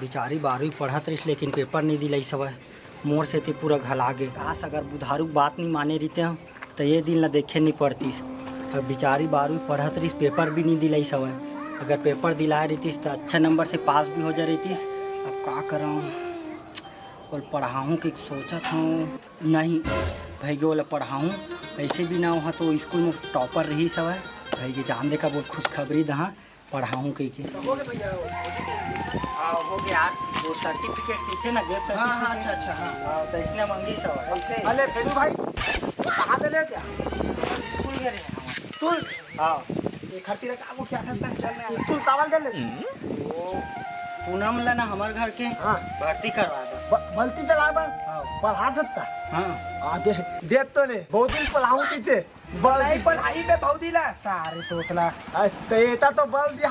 बेचारी 12वीं पढ़त रही लेकिन पेपर नहीं दिलाई सब मोर से ते पूरा घला गे। काश अगर बुधारू बात नहीं माने रहते हैं तो ये दिन ला देखे नहीं पड़तीस। अब बेचारी 12वीं पढ़त रही पेपर भी नहीं दिलाई सब। अगर पेपर दिलाए रहतीस तो अच्छे नंबर से पास भी हो जा रहतीस। अब का कराऊँ और पढ़ाऊँ कि सोचत हूँ नहीं भाई के वाला पढ़ाऊँ ऐसे भी ना हो तो स्कूल में टॉपर रही सब है भाई के जान दे का बहुत खुशखबरी दहाँ पढ़ाऊँ कहीं के हो गया वो सर्टिफिकेट पूछे ना गेट सर्टिफिकेट। हाँ अच्छा हाँ तो इसने मांगी सब ऐसे अरे फेरू भाई कहाँ पे ले क्या स्कूल गए तू हाँ ये खर्ची रखा वो क्या करता है चल मैं तू चावल दे ले वो पूनम ला ना हमारे घर के हाँ भर्ती करवा दो बल्टी चला बा हाँ पढ़ा सकता हाँ दे तो ले बहुत दिन पढ़ाऊँ पीछे बलाई पढ़ाई में बहुत दिला सारे तोतला तो बल दिया